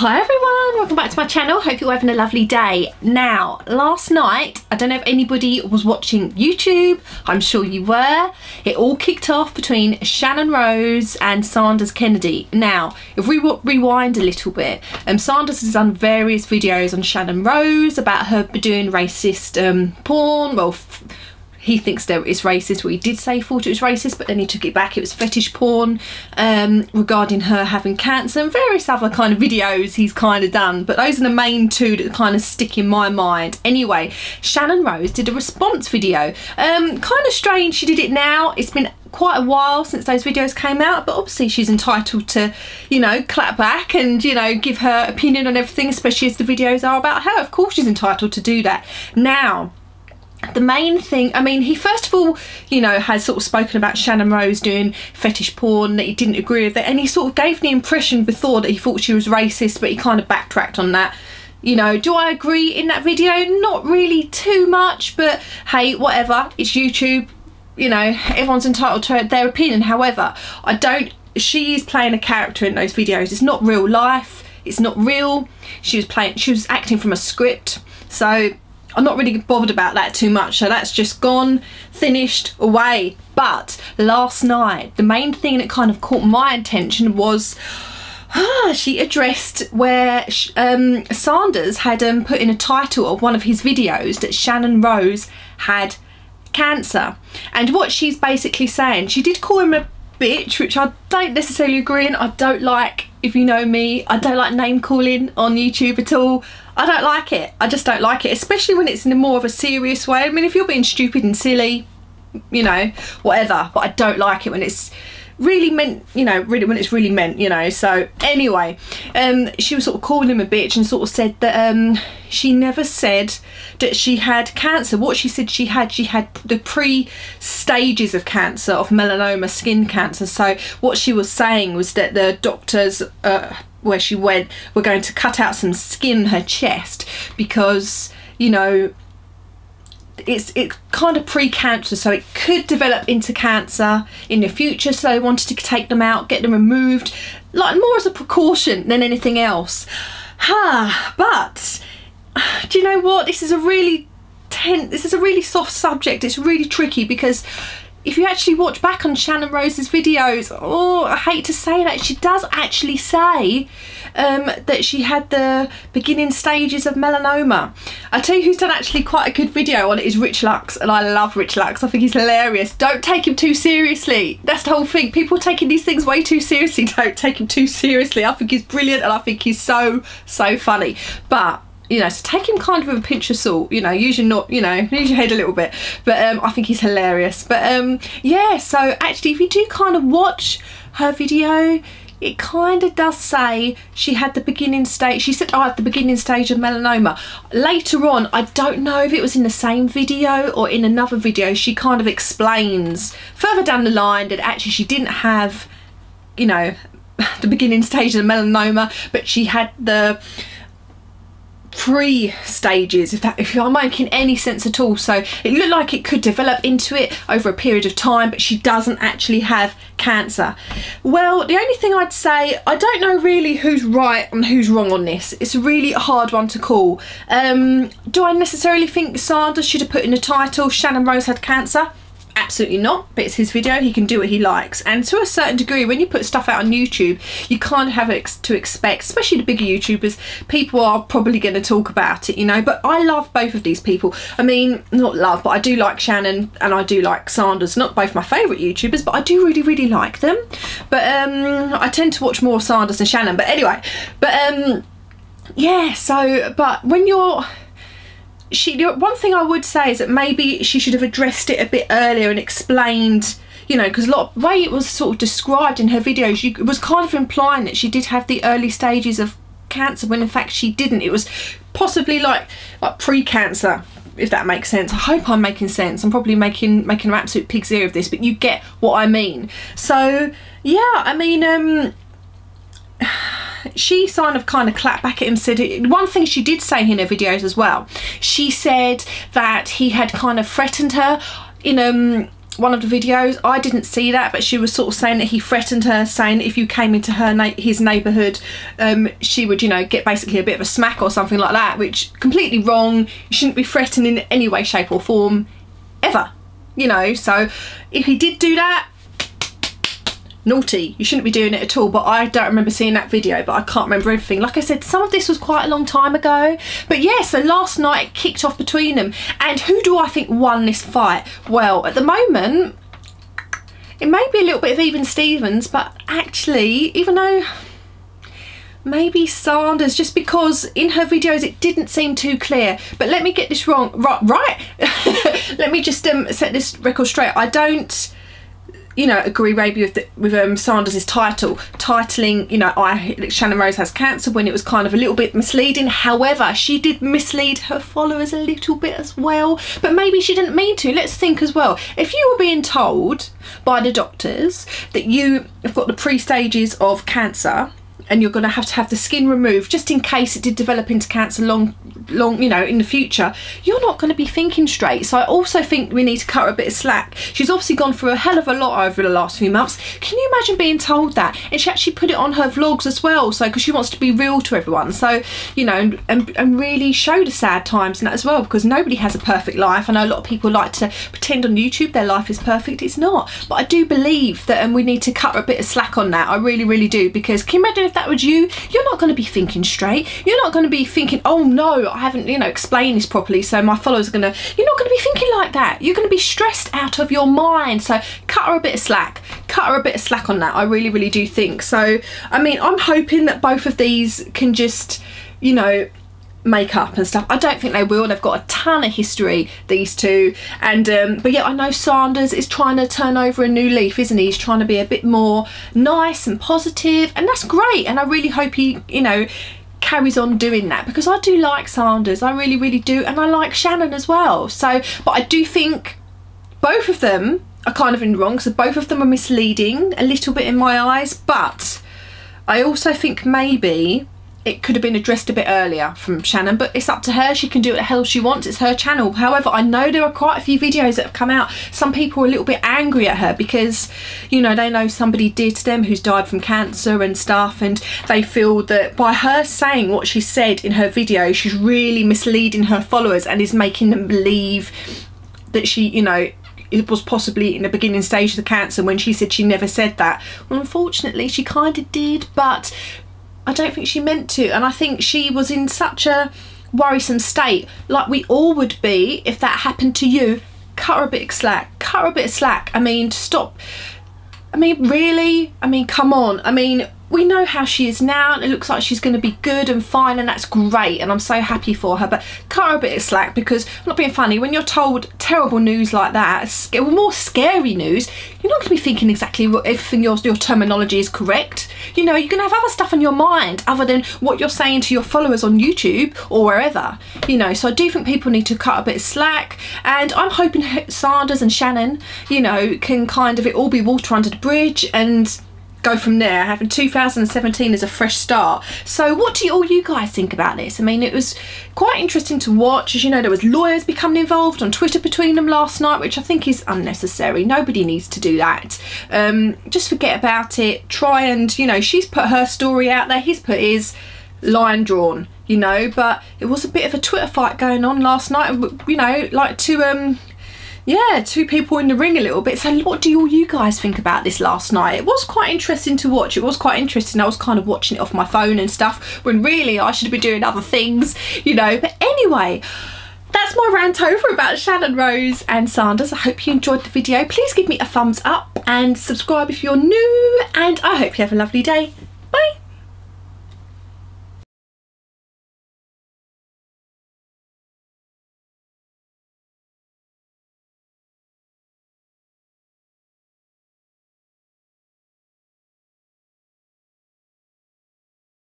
Hi everyone, welcome back to my channel. Hope you're having a lovely day. Now, last night, I don't know if anybody was watching YouTube, I'm sure you were. It all kicked off between Shannon Rose and Sanders Kennedy. Now, if we rewind a little bit, Sanders has done various videos on Shannon Rose about her doing racist porn. Well, he thinks that it's racist. Well, he did say he thought it was racist, but then he took it back. It was fetish porn regarding her having cancer and various other kind of videos he's kind of done. But those are the main two that kind of stick in my mind. Anyway, Shannon Rose did a response video. Kind of strange she did it now. It's been quite a while since those videos came out, but obviously she's entitled to, you know, clap back and, you know, give her opinion on everything, especially as the videos are about her. Of course she's entitled to do that. Now, the main thing, I mean, he first of all, you know, has sort of spoken about Shannon Rose doing fetish porn, that he didn't agree with it, and he sort of gave the impression before that he thought she was racist, but he kind of backtracked on that. You know, do I agree in that video? Not really too much, but hey, whatever, it's YouTube, you know, everyone's entitled to their opinion. However, she's playing a character in those videos. It's not real life, it's not real. She was acting from a script, so I'm not really bothered about that too much, so that's just gone, finished, away. But last night, the main thing that kind of caught my attention was she addressed where Sanders had put in a title of one of his videos that Shannon Rose had cancer. And what she's basically saying, she did call him a bitch, which I don't necessarily agree in. I don't like, if you know me, I don't like name calling on YouTube at all. I don't like it. I just don't like it, especially when it's in a more of a serious way. I mean, if you're being stupid and silly, you know, whatever, but I don't like it when it's really meant, you know, really when it's really meant, you know. So anyway, she was sort of calling him a bitch and sort of said that she never said that she had cancer. What she said she had the pre-stages of cancer, of melanoma skin cancer. So what she was saying was that the doctors where she went were going to cut out some skin in her chest because, you know, it's kind of pre-cancer, so it could develop into cancer in the future, so they wanted to take them out, get them removed, like more as a precaution than anything else. But do you know what, this is a really soft subject. It's really tricky because if you actually watch back on Shannon Rose's videos, oh, I hate to say that, she does actually say that she had the beginning stages of melanoma. I tell you who's done actually quite a good video on it is Rich Lux, and I love Rich Lux. I think he's hilarious. Don't take him too seriously. That's the whole thing. People are taking these things way too seriously. Don't take him too seriously. I think he's brilliant and I think he's so funny. But you know, so take him kind of with a pinch of salt, you know, use your head a little bit. But I think he's hilarious. But yeah, so actually if you do kind of watch her video, it kind of does say she had the beginning stage. She said, I have the beginning stage of melanoma. Later on, I don't know if it was in the same video or in another video, she kind of explains further down the line that actually she didn't have, you know, the beginning stage of melanoma, but she had the pre-stages, if you're making any sense at all. So it looked like it could develop into it over a period of time, but she doesn't actually have cancer. Well, the only thing I'd say, I don't know really who's right and who's wrong on this. It's a really hard one to call. Do I necessarily think Sanders should have put in the title Shannon Rose had cancer? Absolutely not, but it's his video, he can do what he likes. And to a certain degree, when you put stuff out on YouTube, you kind of have to expect, especially the bigger YouTubers, people are probably going to talk about it, you know. But I love both of these people. I mean, not love, but I do like Shannon and I do like Sanders. Not both my favourite YouTubers, but I do really like them. But I tend to watch more of Sanders than Shannon. But anyway, but yeah, so, but when you're... one thing I would say is that maybe she should have addressed it a bit earlier and explained, you know, because the way it was sort of described in her videos, it was kind of implying that she did have the early stages of cancer when in fact she didn't. It was possibly like pre-cancer, if that makes sense. I hope I'm making sense. I'm probably making an absolute pig's ear of this, but you get what I mean. So yeah, I mean, she kind of clapped back at him, said it. One thing she did say in her videos as well, she said that he had kind of threatened her in one of the videos. I didn't see that, but she was sort of saying that he threatened her, saying that if you came into his neighbourhood, she would, you know, get basically a bit of a smack or something like that, which completely wrong. You shouldn't be threatening in any way, shape or form, ever, you know. So if he did do that, naughty, you shouldn't be doing it at all. But I don't remember seeing that video, but I can't remember everything. Like I said, some of this was quite a long time ago, but yeah, so last night it kicked off between them. And who do I think won this fight? Well, at the moment it may be a little bit of even Stevens, but actually, even though maybe Sanders, just because in her videos it didn't seem too clear. But let me get this wrong, right? Let me just set this record straight. I don't, you know, agree maybe with Sanders' titling, you know, Channon Rose has cancer, when it was kind of a little bit misleading. However, she did mislead her followers a little bit as well, but maybe she didn't mean to. Let's think as well. If you were being told by the doctors that you have got the pre-stages of cancer and you're going to have the skin removed just in case it did develop into cancer long, you know, in the future, you're not going to be thinking straight. So I also think we need to cut her a bit of slack. She's obviously gone through a hell of a lot over the last few months. Can you imagine being told that? And she actually put it on her vlogs as well, so because she wants to be real to everyone, so, you know, and really show the sad times and that as well, because nobody has a perfect life. I know a lot of people like to pretend on YouTube their life is perfect. It's not. But I do believe that, and we need to cut her a bit of slack on that. I really, really do, because can you imagine if that was you? You're not going to be thinking straight. You're not going to be thinking, oh no, I haven't, you know, explained this properly, so my followers are going to, you're not going to be thinking like that. You're going to be stressed out of your mind. So cut her a bit of slack. Cut her a bit of slack on that. I really, really do think. So, I mean, I'm hoping that both of these can just, you know, make up and stuff. I don't think they will. They've got a ton of history, these two, and but yeah, I know Sanders is trying to turn over a new leaf, isn't he? He's trying to be a bit more nice and positive, and that's great, and I really hope he, you know, carries on doing that, because I do like Sanders, I really, really do, and I like Channon as well. So, but I do think both of them are kind of in the wrong, so both of them are misleading a little bit in my eyes, but I also think maybe it could have been addressed a bit earlier from Channon, but it's up to her. She can do what the hell she wants. It's her channel. However, I know there are quite a few videos that have come out. Some people are a little bit angry at her because, you know, they know somebody dear to them who's died from cancer and stuff, and they feel that by her saying what she said in her video, she's really misleading her followers and is making them believe that she, you know, it was possibly in the beginning stage of the cancer, when she said she never said that. Well, unfortunately, she kind of did, but I don't think she meant to, and I think she was in such a worrisome state, like we all would be if that happened to you. Cut her a bit of slack. Cut her a bit of slack. I mean, stop. I mean, really? I mean, come on. I mean, we know how she is now, and it looks like she's going to be good and fine, and that's great, and I'm so happy for her, but cut her a bit of slack, because I'm not being funny, when you're told terrible news like that, more scary news, you're not going to be thinking exactly what everything your terminology is correct. You know, you're going to have other stuff on your mind other than what you're saying to your followers on YouTube or wherever, you know. So I do think people need to cut a bit of slack, and I'm hoping Sanders and Channon, you know, can kind of it all be water under the bridge and go from there, having 2017 as a fresh start. So what do all you guys think about this? I mean, it was quite interesting to watch. As you know, there was lawyers becoming involved on Twitter between them last night, which I think is unnecessary. Nobody needs to do that. Just forget about it. Try and, you know, she's put her story out there, he's put his, line drawn, you know. But it was a bit of a Twitter fight going on last night, you know, like yeah, two people in the ring a little bit. So what do all you guys think about this last night? It was quite interesting to watch. It was quite interesting. I was kind of watching it off my phone and stuff, when really I should have been doing other things, you know. But anyway, that's my rant over about Channon Rose and Sanders. I hope you enjoyed the video. Please give me a thumbs up and subscribe if you're new, and I hope you have a lovely day.